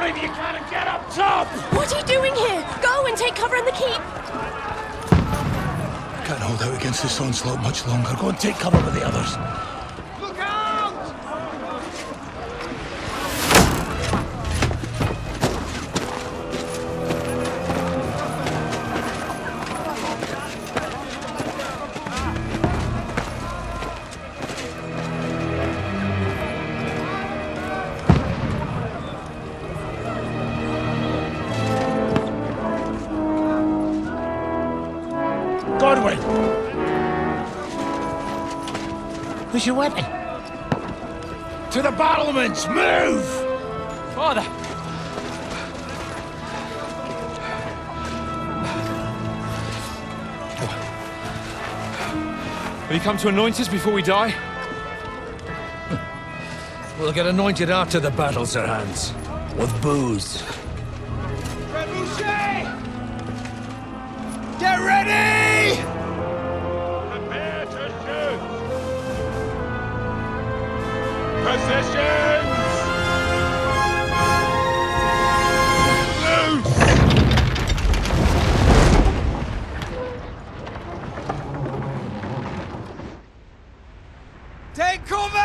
One of you gotta get up top! What are you doing here? Go and take cover in the keep! Can't hold out against this onslaught much longer. Go and take cover with the others. Look out! Godwin! Where's your weapon? To the battlements! Move! Father! Will you come to anoint us before we die? We'll get anointed after the battles are hands. With booze. Trebuchet! Get ready! Prepare to shoot! Positions! Loose! Take cover!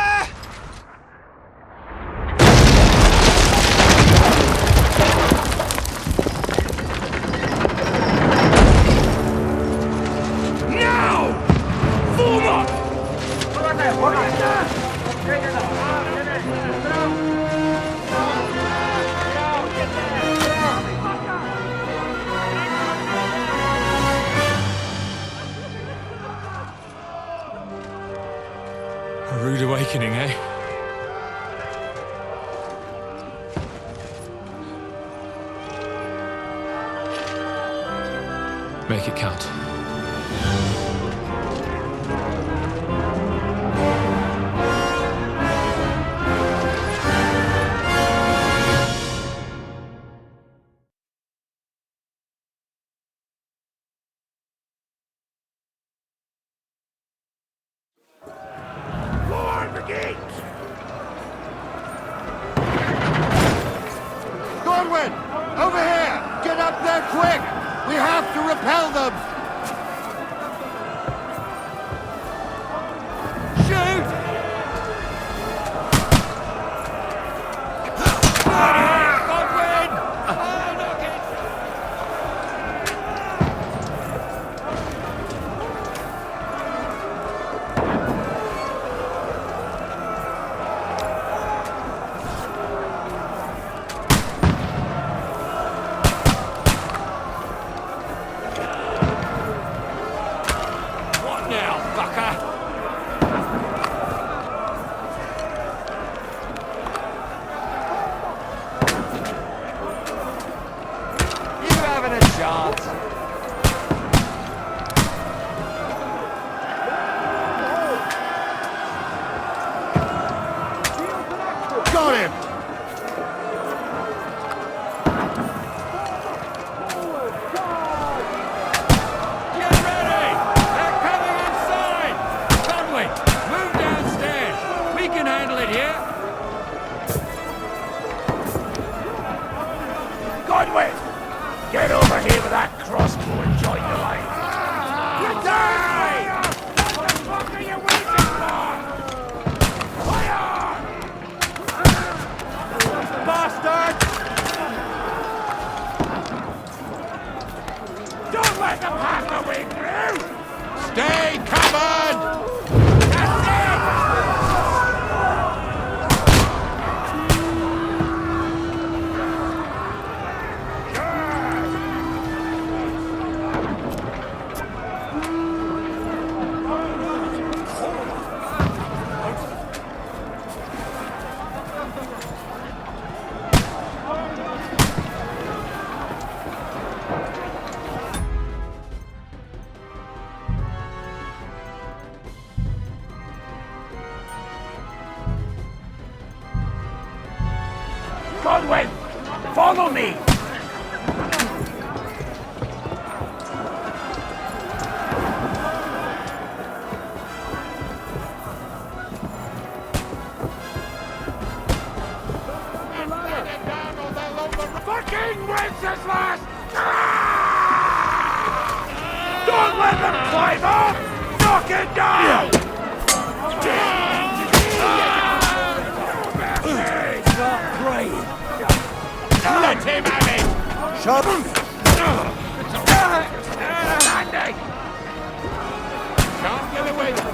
A rude awakening, eh? Make it count. Godwin! Over here! Get up there quick! We have to repel them! Shoot! Godwin! Got him! Get ready! They're coming inside! Conway, move downstairs! We can handle it here! Godwin! Get over here with that crossbow and join the line. You die! What the fuck are you waiting for? Fire! Bastards! Don't let them pass the way through! Stay covered! That's it! Godwin! Follow me! King Wenceslas! Don't let them climb up! Knock it down! Stop praying! Let him have it! Shut him! Standing! Can't get away with it.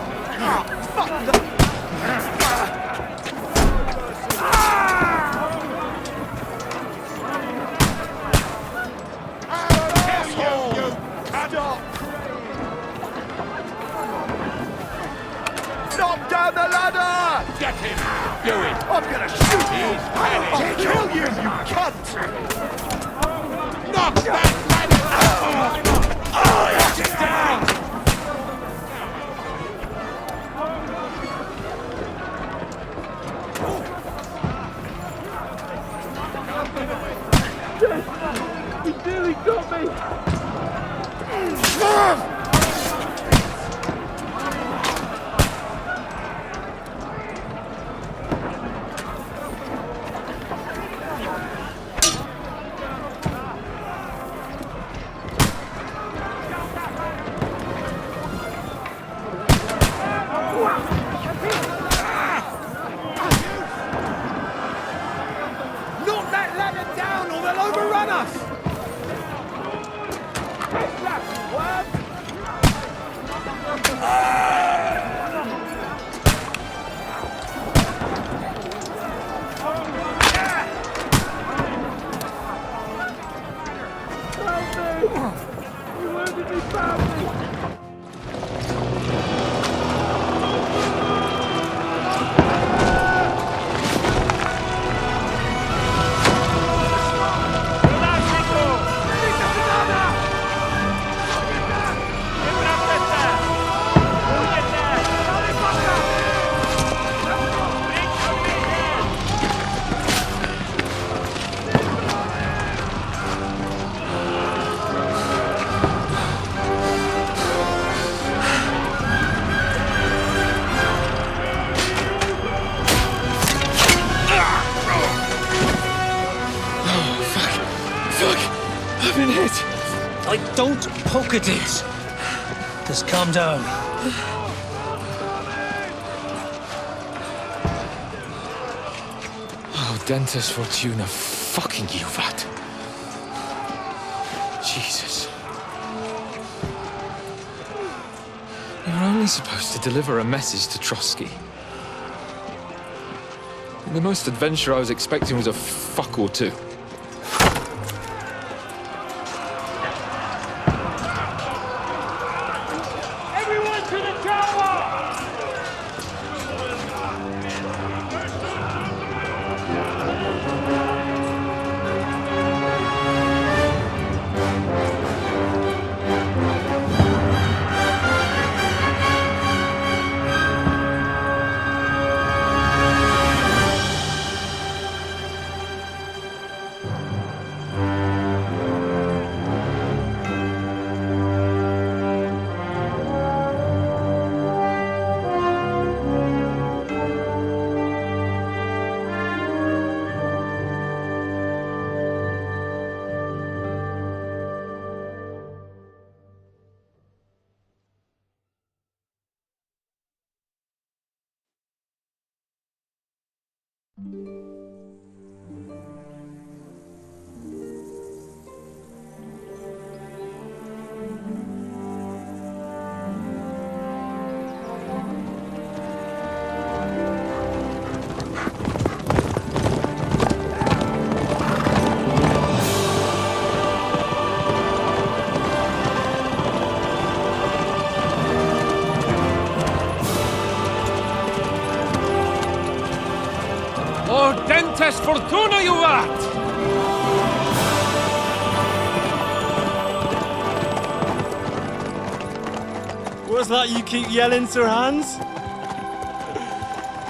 Stop down the ladder! Get him! Do it! I'm gonna shoot you! He's I'll kill you, you cunt! Knock that ladder down! Get it down! He nearly got me! Knock that ladder down or they'll overrun us! I've been hit. Don't poke at it. Just calm down. Oh, Dentes Fortuna, fucking you, that. Jesus. You were only supposed to deliver a message to Trotsky. And the most adventure I was expecting was a fuck or two. Everyone to the tower! Dentes Fortuna, you rat! What's that you keep yelling, Sir Hans?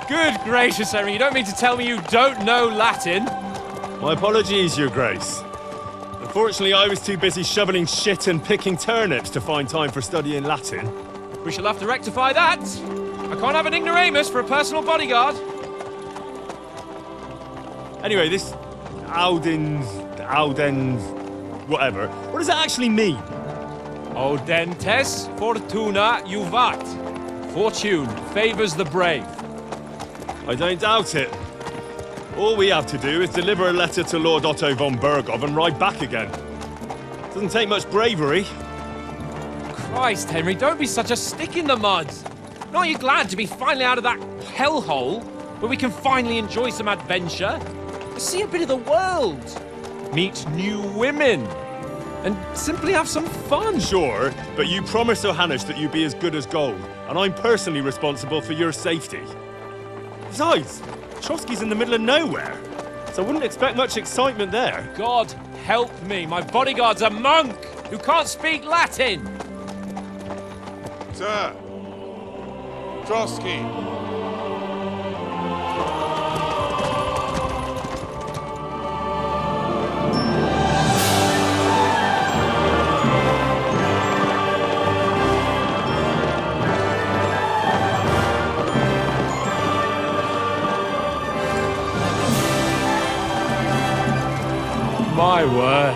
Good gracious, Henry, you don't mean to tell me you don't know Latin? My apologies, Your Grace. Unfortunately, I was too busy shoveling shit and picking turnips to find time for studying Latin. We shall have to rectify that. I can't have an ignoramus for a personal bodyguard. Anyway, this Audin's Auden... whatever. What does it actually mean? Audentes fortuna juvat. Fortune favors the brave. I don't doubt it. All we have to do is deliver a letter to Lord Otto von Bergov and ride back again. Doesn't take much bravery. Christ, Henry, don't be such a stick in the mud. Aren't you glad to be finally out of that hellhole where we can finally enjoy some adventure? See a bit of the world. Meet new women. And simply have some fun. Sure, but you promised Johannes that you'd be as good as gold, and I'm personally responsible for your safety. Besides, Trotsky's in the middle of nowhere, so I wouldn't expect much excitement there. God help me, my bodyguard's a monk who can't speak Latin. Sir. Trotsky. My word.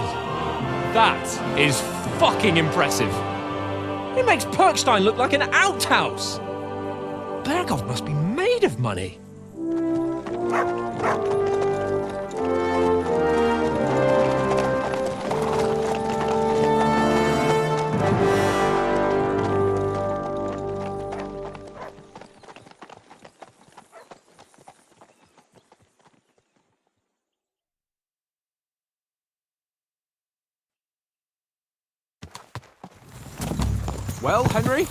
That is fucking impressive. It makes Perkstein look like an outhouse. Bergov must be made of money. Well, Henry,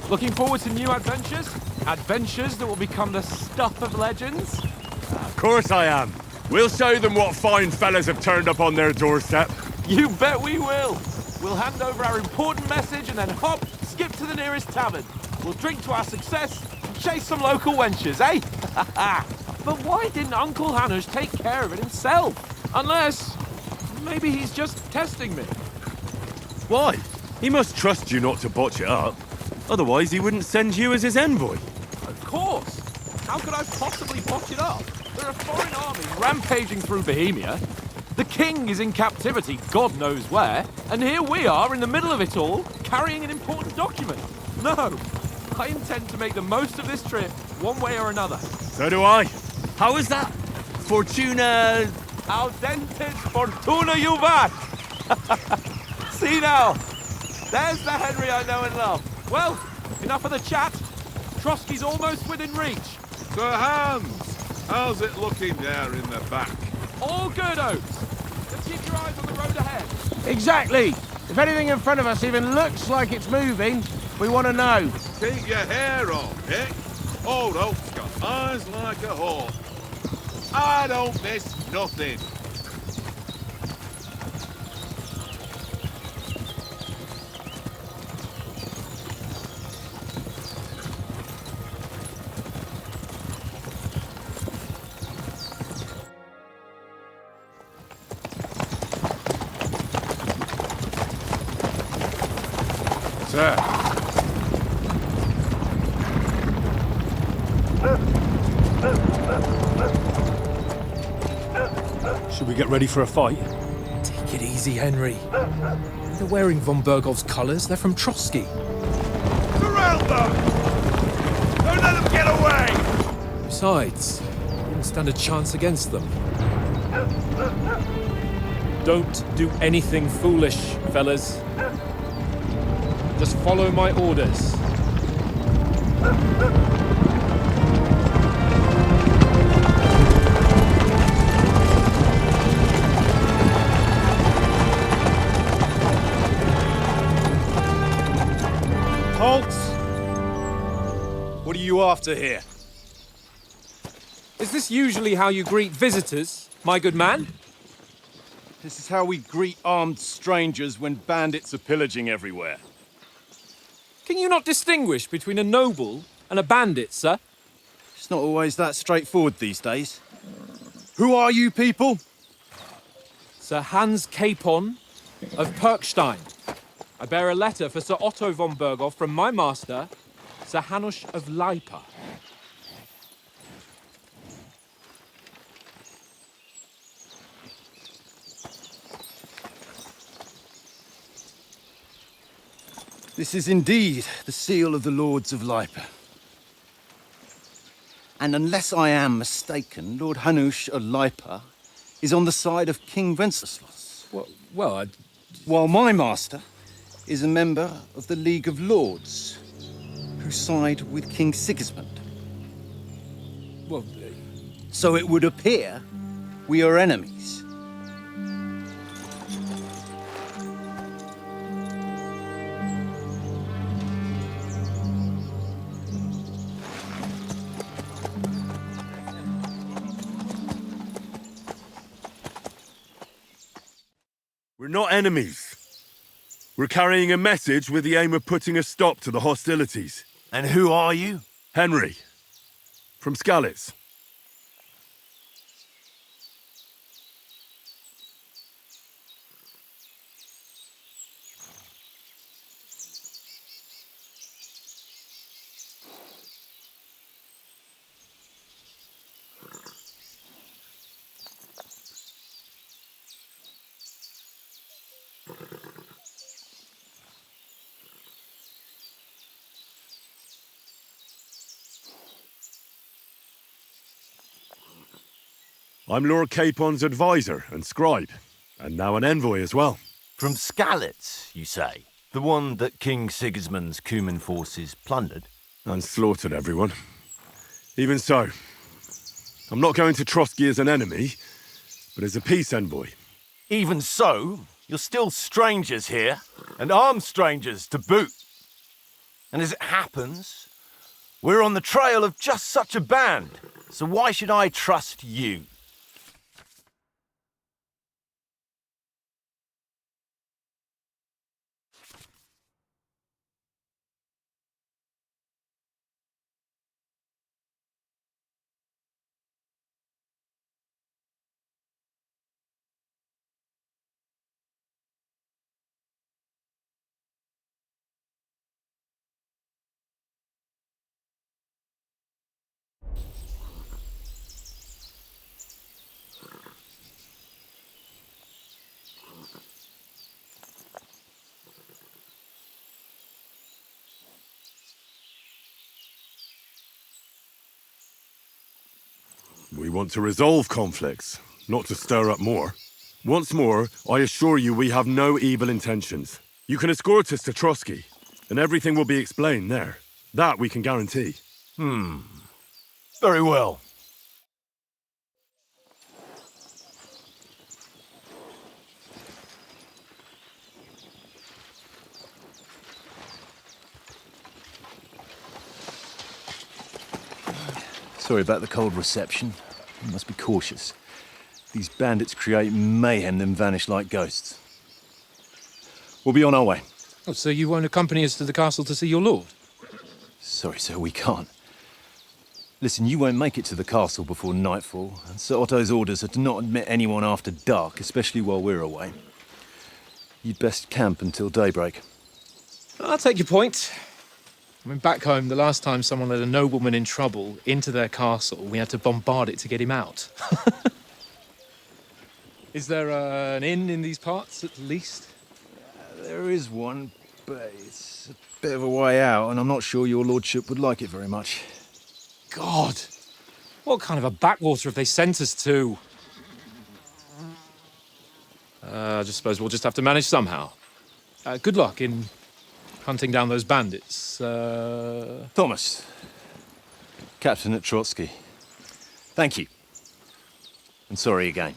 looking forward to new adventures? Adventures that will become the stuff of legends? Of course I am. We'll show them what fine fellas have turned up on their doorstep. You bet we will. We'll hand over our important message and then hop, skip to the nearest tavern. We'll drink to our success and chase some local wenches, eh? But why didn't Uncle Hanush take care of it himself? Unless, maybe he's just testing me. Why? He must trust you not to botch it up. Otherwise, he wouldn't send you as his envoy. Of course. How could I possibly botch it up? There are foreign armies rampaging through Bohemia. The king is in captivity, God knows where. And here we are in the middle of it all, carrying an important document. No, I intend to make the most of this trip, one way or another. So do I. How is that? Fortuna... Audentes fortuna juvat! See now, there's the Henry I know and love. Well, enough of the chat. Trotsky's almost within reach. Sir Hans, how's it looking there in the back? All good, Oates. Just keep your eyes on the road ahead. Exactly. If anything in front of us even looks like it's moving, we want to know. Keep your hair on, eh? Old Oak's got eyes like a hawk. I don't miss nothing. Sir. Should we get ready for a fight? Take it easy, Henry. They're wearing von Bergov's colours. They're from Trotsky. Surround them! Don't let them get away! Besides, we wouldn't stand a chance against them. Don't do anything foolish, fellas. Just follow my orders. Halt! What are you after here? Is this usually how you greet visitors, my good man? This is how we greet armed strangers when bandits are pillaging everywhere. Can you not distinguish between a noble and a bandit, sir? It's not always that straightforward these days. Who are you people? Sir Hans Capon of Perkstein. I bear a letter for Sir Otto von Bergov from my master, Sir Hanush of Lipa. This is indeed the seal of the Lords of Lipa. And unless I am mistaken, Lord Hanush of Lipa is on the side of King Wenceslas. Well, While my master is a member of the League of Lords, who side with King Sigismund. well, So it would appear we are enemies. We're not enemies. We're carrying a message with the aim of putting a stop to the hostilities. And who are you? Henry, from Skalitz. I'm Lord Capon's advisor and scribe, and now an envoy as well. From Skalitz, you say? The one that King Sigismund's Cuman forces plundered? And slaughtered everyone. Even so, I'm not going to Trotsky as an enemy, but as a peace envoy. Even so, you're still strangers here, and armed strangers to boot. And as it happens, we're on the trail of just such a band, so why should I trust you? We want to resolve conflicts, not to stir up more. Once more, I assure you we have no evil intentions. You can escort us to Trotsky, and everything will be explained there. That we can guarantee. Very well. Sorry about the cold reception. You must be cautious. These bandits create mayhem, then vanish like ghosts. We'll be on our way. oh, so you won't accompany us to the castle to see your lord? Sorry, sir, we can't. Listen, you won't make it to the castle before nightfall, and Sir Otto's orders are to not admit anyone after dark, especially while we're away. You'd best camp until daybreak. I'll take your point. I mean, back home, the last time someone let a nobleman in trouble into their castle, we had to bombard it to get him out. Is there an inn in these parts, at least? There is one, but it's a bit of a way out, and I'm not sure your lordship would like it very much. God! What kind of a backwater have they sent us to? I just suppose we'll just have to manage somehow. Good luck in hunting down those bandits. Thomas, captain at Trotsky. Thank you. And sorry again.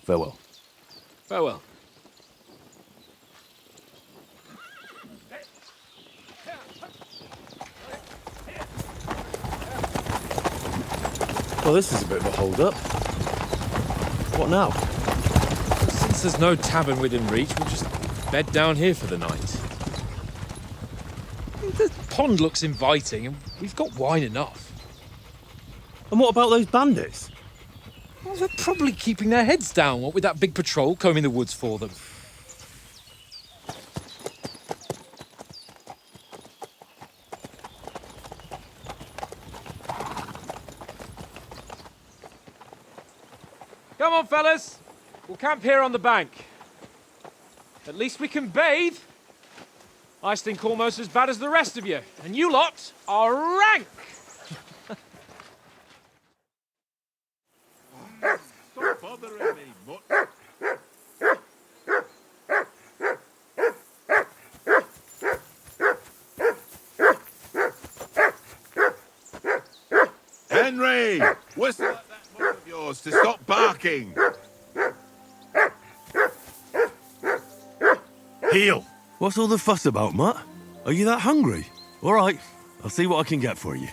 Farewell. Farewell. Well, this is a bit of a hold-up. What now? Since there's no tavern within reach, we'll just bed down here for the night. The pond looks inviting, and we've got wine enough. And what about those bandits? Well, they're probably keeping their heads down, what with that big patrol combing the woods for them. Come on, fellas. We'll camp here on the bank. At least we can bathe. I stink almost as bad as the rest of you, and you lot are rank! Stop bothering me, mutt. Henry! Whistle at that mutt of yours to stop barking! Heel! What's all the fuss about, Mutt? Are you that hungry? All right, I'll see what I can get for you.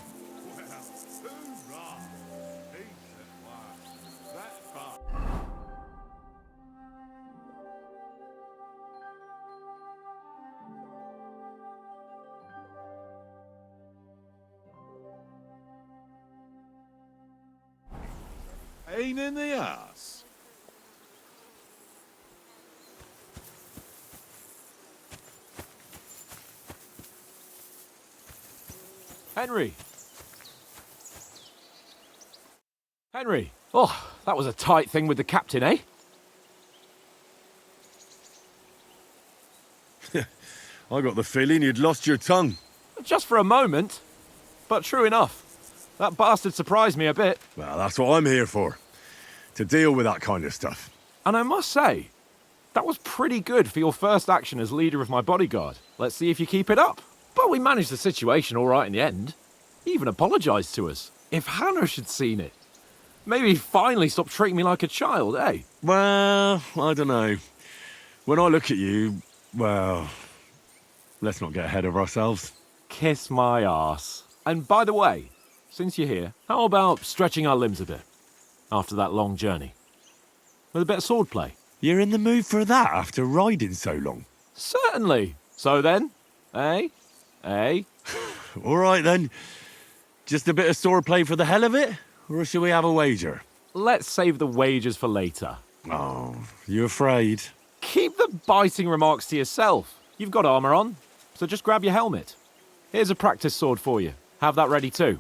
Pain in the ass. Henry! Henry! Oh, that was a tight thing with the captain, eh? I got the feeling you'd lost your tongue. Just for a moment. But true enough. That bastard surprised me a bit. Well, that's what I'm here for. To deal with that kind of stuff. And I must say, that was pretty good for your first action as leader of my bodyguard. Let's see if you keep it up. But we managed the situation all right in the end. He even apologised to us. If Hannah had seen it. Maybe he'd finally stop treating me like a child, eh? Well, I don't know. When I look at you, well, let's not get ahead of ourselves. Kiss my arse. And by the way, since you're here, how about stretching our limbs a bit? After that long journey. With a bit of swordplay. You're in the mood for that after riding so long? Certainly. So then, eh? Eh? All right then. Just a bit of swordplay for the hell of it? Or shall we have a wager? Let's save the wagers for later. Oh, you afraid? Keep the biting remarks to yourself. You've got armour on, so just grab your helmet. Here's a practice sword for you. Have that ready too.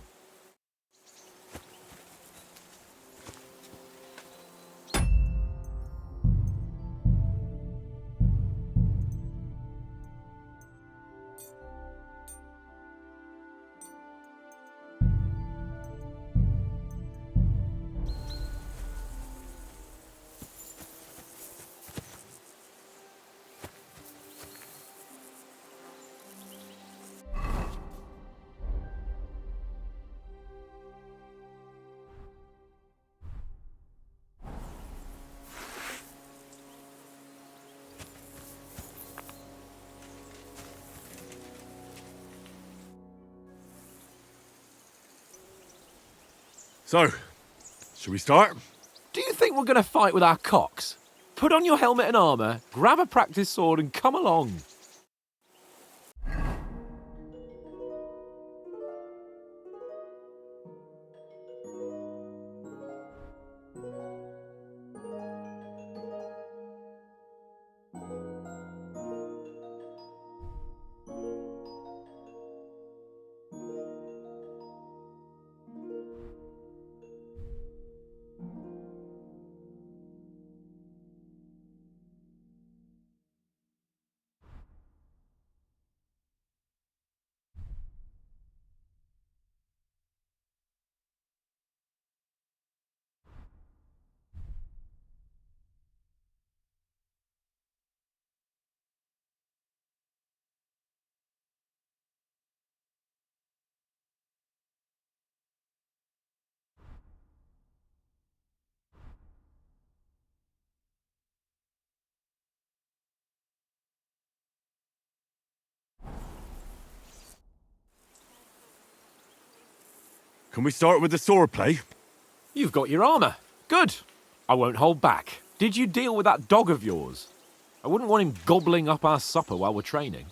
So, shall we start? Do you think we're going to fight with our cocks? Put on your helmet and armour, grab a practice sword and come along. Can we start with the swordplay? You've got your armour. Good. I won't hold back. Did you deal with that dog of yours? I wouldn't want him gobbling up our supper while we're training.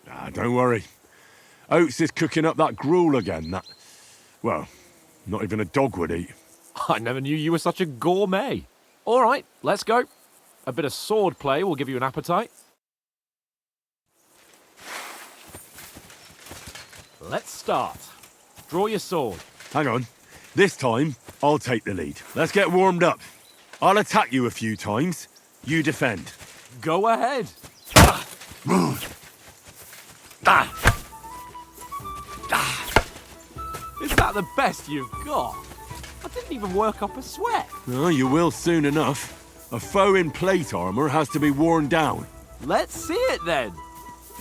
Ah, don't worry. Oates is cooking up that gruel again, that... Well, not even a dog would eat. I never knew you were such a gourmet. All right, let's go. A bit of sword play will give you an appetite. Let's start. Draw your sword. Hang on. This time, I'll take the lead. Let's get warmed up. I'll attack you a few times. You defend. Go ahead. Is that the best you've got? I didn't even work up a sweat. Oh, you will soon enough. A foe in plate armor has to be worn down. Let's see it then.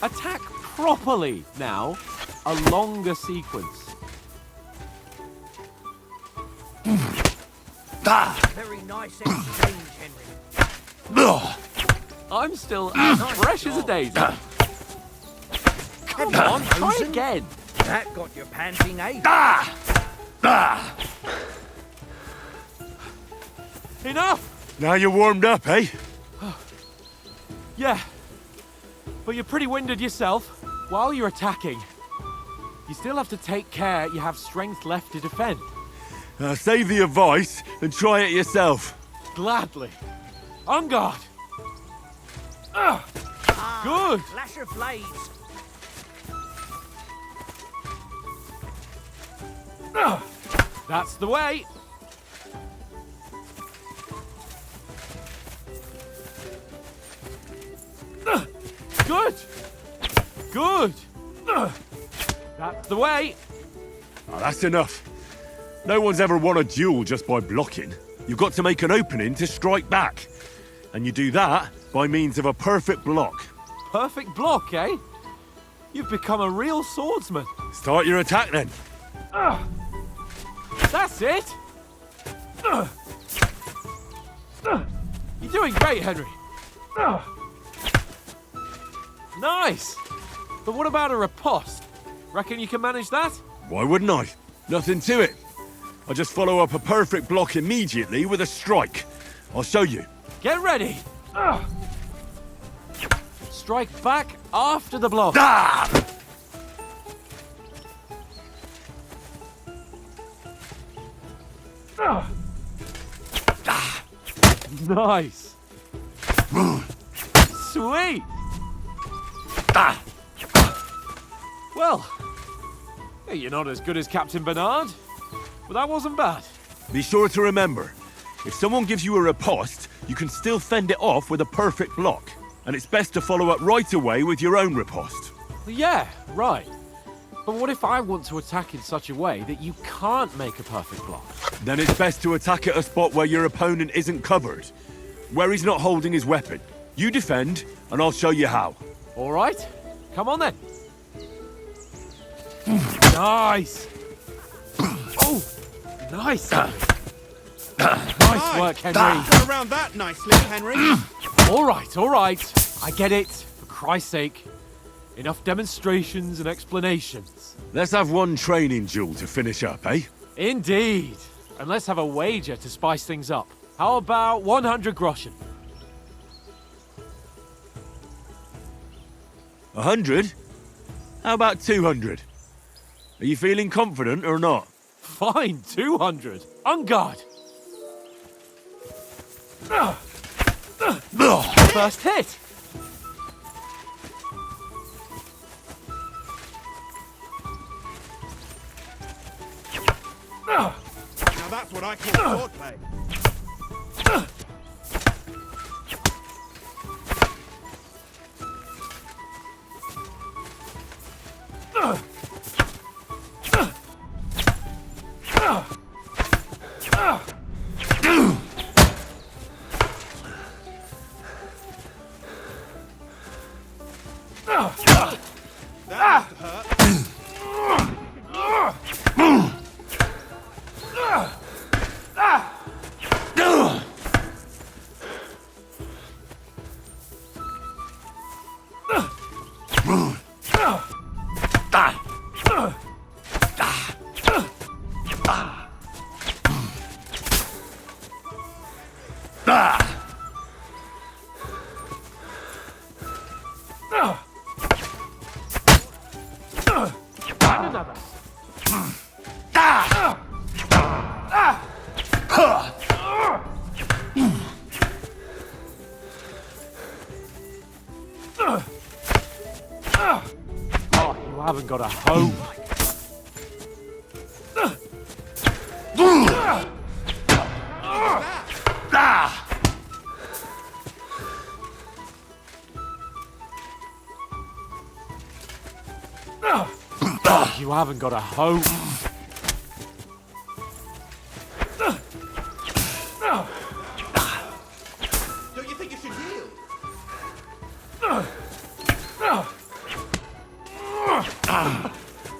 Attack properly now. A longer sequence. Very nice exchange, Henry. I'm still as fresh as a daisy. Come on, try again. That got your panting, eh? Enough! Now you're warmed up, eh? Yeah, but you're pretty winded yourself. While you're attacking, you still have to take care you have strength left to defend. Save the advice and try it yourself. Gladly. On guard. Good. Flash of blades. That's the way. Good. Good. That's the way. Oh, that's enough. No one's ever won a duel just by blocking. You've got to make an opening to strike back. And you do that by means of a perfect block. Perfect block, eh? You've become a real swordsman. Start your attack then. That's it. You're doing great, Henry. Nice. But what about a riposte? Reckon you can manage that? Why wouldn't I? Nothing to it. I just follow up a perfect block immediately with a strike. I'll show you. Get ready. Strike back after the block. Nice. Sweet. Well, you're not as good as Captain Bernard, but that wasn't bad. Be sure to remember, if someone gives you a riposte, you can still fend it off with a perfect block. And it's best to follow up right away with your own riposte. Yeah, right. But what if I want to attack in such a way that you can't make a perfect block? Then it's best to attack at a spot where your opponent isn't covered, where he's not holding his weapon. You defend, and I'll show you how. All right, come on then. Nice. Oh, nice. Nice work, Henry. Got around that nicely, Henry. All right. I get it. For Christ's sake. Enough demonstrations and explanations. Let's have one training duel to finish up, eh? Indeed. And let's have a wager to spice things up. How about 100 groschen? 100? How about 200? Are you feeling confident or not? Fine, 200. On guard. First hit. Now that's what I call swordplay. Oh, you haven't got a home. Oh, you haven't got a hope. Don't you think you should yield?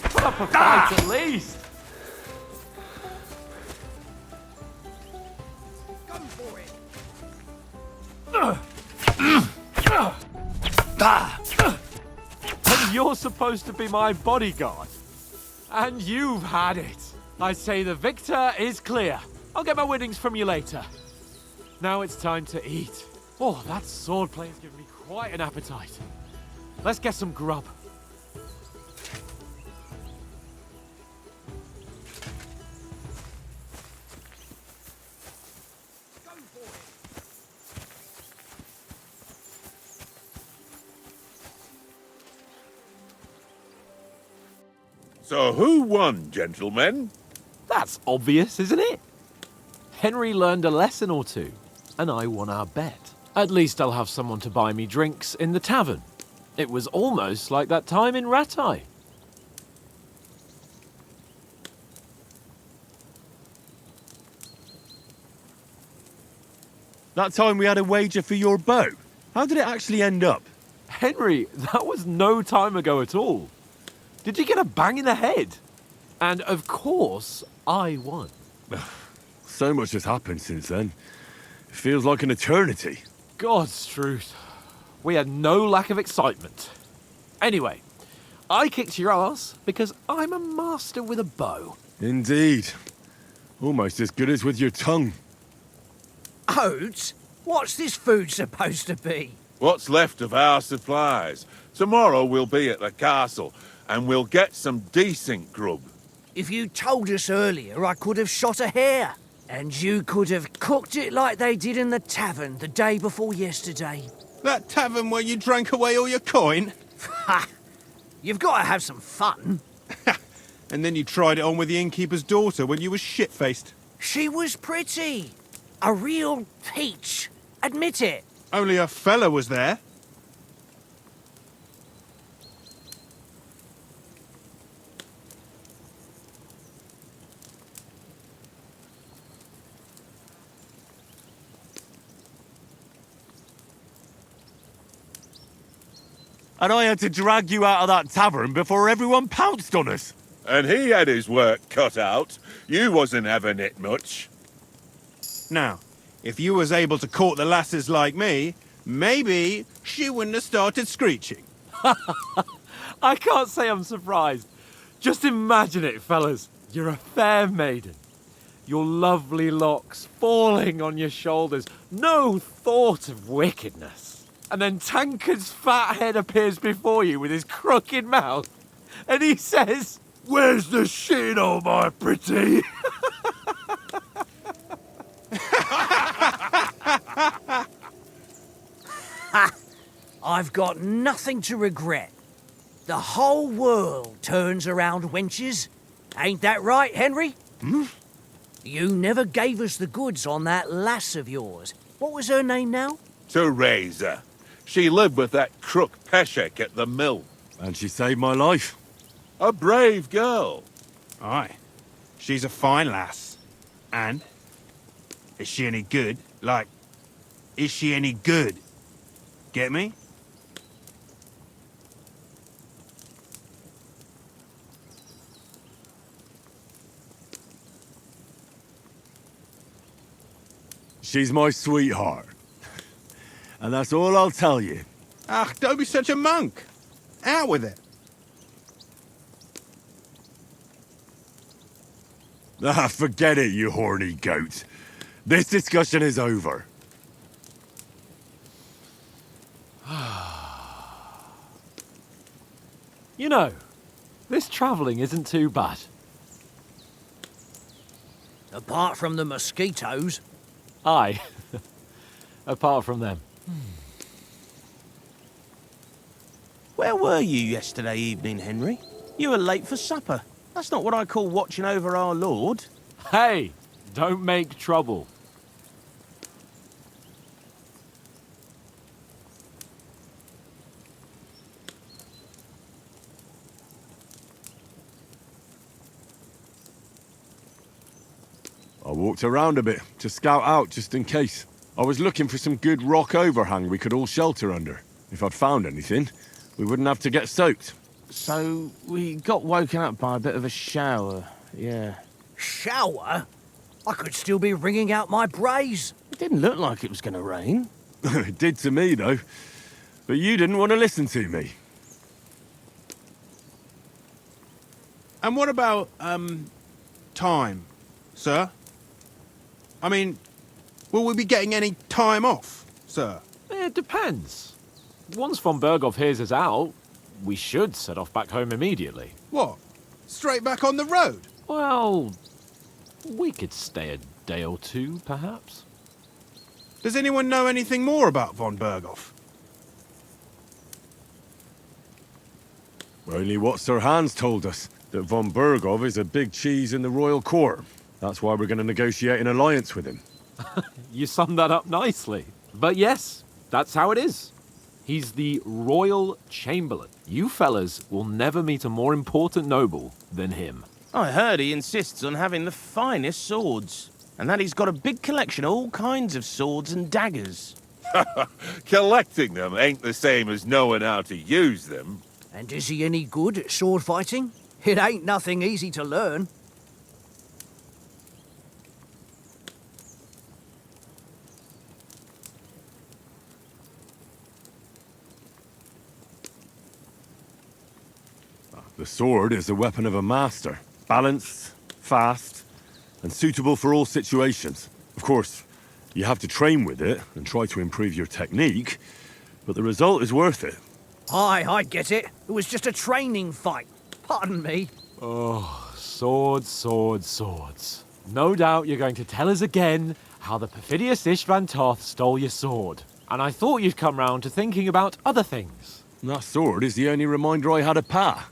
Put up a fight at least. Go for it. And you're supposed to be my bodyguard. And you've had it. I say the victor is clear. I'll get my winnings from you later. Now it's time to eat. Oh, that swordplay has given me quite an appetite. Let's get some grub. So who won, gentlemen? That's obvious, isn't it? Henry learned a lesson or two, and I won our bet. At least I'll have someone to buy me drinks in the tavern. It was almost like that time in Rattay. That time we had a wager for your bow. How did it actually end up? Henry, that was no time ago at all. Did you get a bang in the head? And of course, I won. So much has happened since then. It feels like an eternity. God's truth. We had no lack of excitement. Anyway, I kicked your ass because I'm a master with a bow. Indeed. Almost as good as with your tongue. Oats? What's this food supposed to be? What's left of our supplies? Tomorrow we'll be at the castle, and we'll get some decent grub. If you told us earlier, I could have shot a hare. And you could have cooked it like they did in the tavern the day before yesterday. That tavern where you drank away all your coin? Ha! You've got to have some fun. And then you tried it on with the innkeeper's daughter when you were shit-faced. She was pretty. A real peach. Admit it. Only a fella was there. And I had to drag you out of that tavern before everyone pounced on us. And he had his work cut out. You wasn't having it much. Now, if you was able to court the lasses like me, maybe she wouldn't have started screeching. I can't say I'm surprised. Just imagine it, fellas. You're a fair maiden. Your lovely locks falling on your shoulders. No thought of wickedness. And then Tankard's fat head appears before you with his crooked mouth. And he says, "Where's the shit, oh my pretty?" I've got nothing to regret. The whole world turns around wenches. Ain't that right, Henry? Hmm? You never gave us the goods on that lass of yours. What was her name now? Teresa. She lived with that crook Peshek at the mill. And she saved my life. A brave girl. Aye. She's a fine lass. And? Is she any good? Like, is she any good? Get me? She's my sweetheart. And that's all I'll tell you. Ach, don't be such a monk. Out with it. Ah, forget it, you horny goat. This discussion is over. You know, this travelling isn't too bad. Apart from the mosquitoes. Aye. Apart from them. Where were you yesterday evening, Henry? You were late for supper. That's not what I call watching over our Lord. Hey, don't make trouble. walked around a bit to scout out just in case. I was looking for some good rock overhang we could all shelter under. If I'd found anything, we wouldn't have to get soaked. So, we got woken up by a bit of a shower, yeah. Shower? I could still be wringing out my brays. It didn't look like it was going to rain. It did to me, though. But you didn't want to listen to me. And what about, time, sir? I mean, will we be getting any time off, sir? It depends. Once von Berghoff hears us out, we should set off back home immediately. What? Straight back on the road? Well, we could stay a day or two, perhaps. Does anyone know anything more about von Berghoff? Only what Sir Hans told us, that von Berghoff is a big cheese in the royal court. That's why we're going to negotiate an alliance with him. You summed that up nicely. But yes, that's how it is. He's the royal chamberlain. You fellas will never meet a more important noble than him. I heard he insists on having the finest swords, and that he's got a big collection of all kinds of swords and daggers. Collecting them ain't the same as knowing how to use them. And is he any good at sword fighting? It ain't nothing easy to learn. The sword is the weapon of a master. Balanced, fast, and suitable for all situations. Of course, you have to train with it and try to improve your technique, but the result is worth it. Aye, I get it. It was just a training fight. Pardon me. Oh, swords, swords, swords. No doubt you're going to tell us again how the perfidious Istvan Toth stole your sword. And I thought you'd come round to thinking about other things. That sword is the only reminder I had of Pa.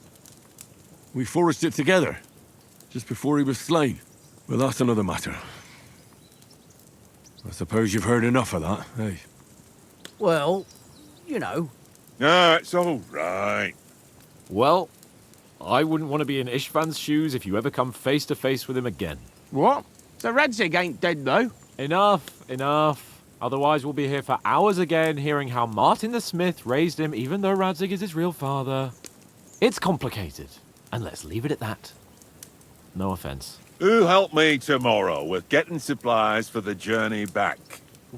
We forged it together, just before he was slain. But that's another matter. I suppose you've heard enough of that, eh? Well, you know. No, it's all right. Well, I wouldn't want to be in Istvan's shoes if you ever come face to face with him again. What? The Radzig ain't dead, though. Enough, enough. Otherwise we'll be here for hours again hearing how Martin the Smith raised him even though Radzig is his real father. It's complicated. And let's leave it at that. No offense. Who'll help me tomorrow with getting supplies for the journey back?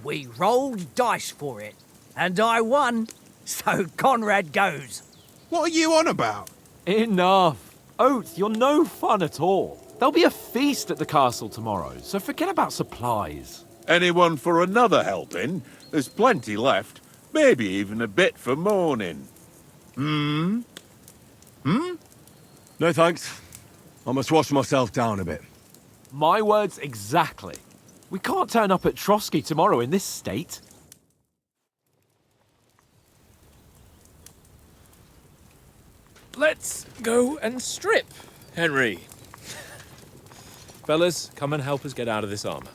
We rolled dice for it, and I won. So Conrad goes. What are you on about? Enough. Oath, you're no fun at all. There'll be a feast at the castle tomorrow, so forget about supplies. Anyone for another helping? There's plenty left. Maybe even a bit for morning. No thanks. I must wash myself down a bit. My words exactly. We can't turn up at Trotsky tomorrow in this state. Let's go and strip, Henry. Fellas, come and help us get out of this armor.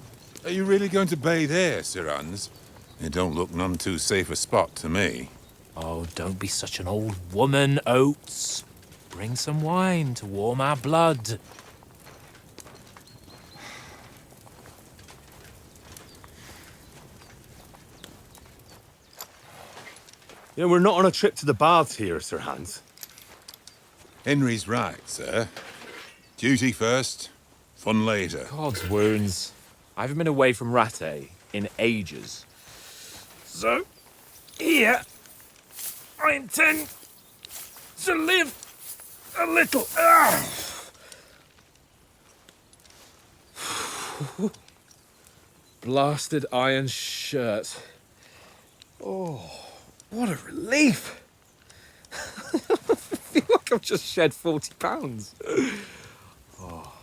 Are you really going to bathe here, Sir Hans? It don't look none too safe a spot to me. Oh, don't be such an old woman, Oates. Bring some wine to warm our blood. You know, we're not on a trip to the baths here, Sir Hans. Henry's right, sir. Duty first, fun later. God's wounds. I haven't been away from Rattay in ages. So, here, I intend to live a little. Blasted iron shirt. Oh, what a relief. I feel like I've just shed 40 pounds. Oh.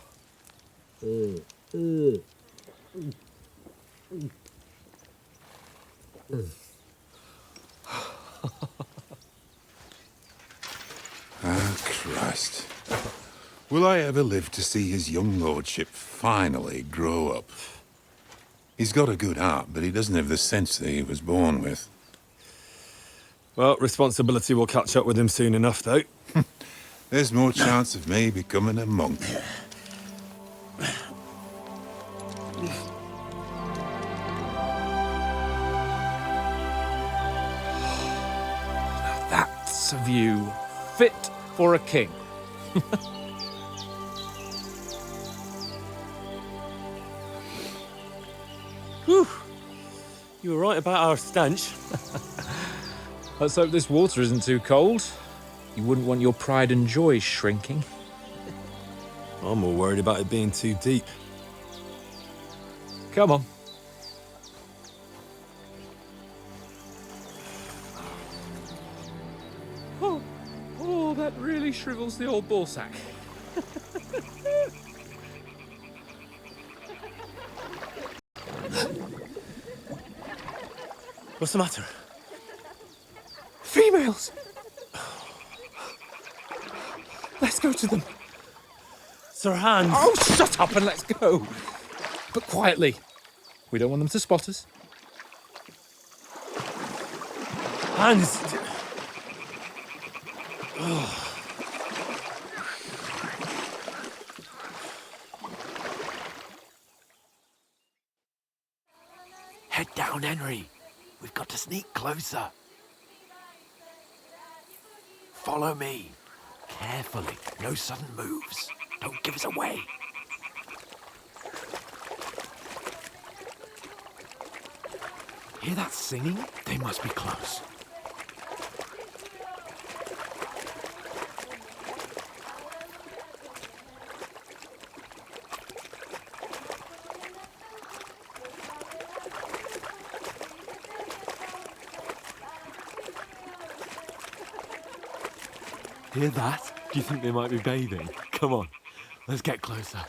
Ah, Christ. Will I ever live to see his young lordship finally grow up? He's got a good heart, but he doesn't have the sense that he was born with. Well, responsibility will catch up with him soon enough, though. There's more chance of me becoming a monk. That's a view fit for a king. Whew. You were right about our stench. Let's hope this water isn't too cold. You wouldn't want your pride and joy shrinking. I'm more worried about it being too deep. Come on. Oh, that really shrivels the old ball sack. What's the matter? Females! Let's go to them. Sir Hans! Oh, shut up and let's go. But quietly. We don't want them to spot us. Hans! Head down, Henry. We've got to sneak closer. Follow me. Carefully. No sudden moves. Don't give us away. Hear that singing? They must be close. Hear that? Do you think they might be bathing? Come on, let's get closer.